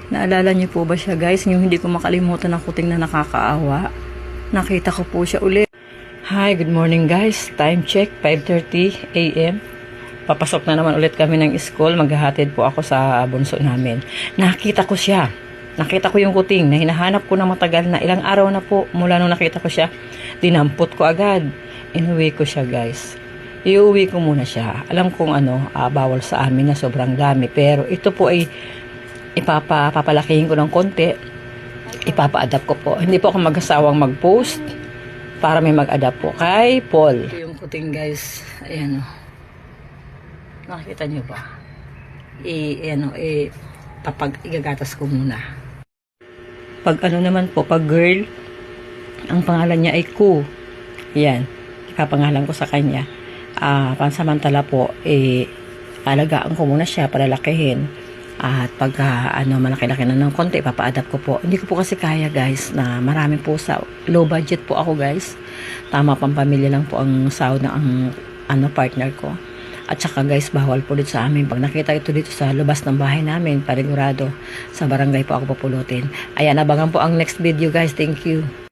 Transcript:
Naalala niyo po ba siya guys? Yung hindi ko makalimutan ang kuting na nakakaawa. Nakita ko po siya ulit. Hi, good morning guys. Time check, 5:30 a.m. Papasok na naman ulit kami ng school. Maghahatid po ako sa bunso namin. Nakita ko siya. Nakita ko yung kuting na hinahanap ko na matagal na. Ilang araw na po mula nung nakita ko siya. Dinampot ko agad. Inuwi ko siya guys. Iuwi ko muna siya. Alam kong bawal sa amin na sobrang dami. Pero ito po ay papalakihin ko ng konti. Ipapa-adapt ko po. Hindi po ako mag-asawang mag-post para may mag-adapt po kay Paul. Ito yung kuting guys. Ayan o. Nakikita nyo ba? Igagatas ko muna. Pag naman po, pag girl, ang pangalan niya ay Ku. Yan. Ipapangalan ko sa kanya. Pansamantala po, alagaan ko muna siya para lakihin. At pagka malaki-laki na ng konti, ipapa-adapt ko po. Hindi ko po kasi kaya guys na marami po sa low budget po ako guys. Tama pang pamilya lang po ang sahod ng partner ko. At saka guys, bawal po dito sa amin. Pag nakita ito dito sa labas ng bahay namin, panigurado sa barangay po ako papulutin. Ayan, abangan po ang next video guys. Thank you.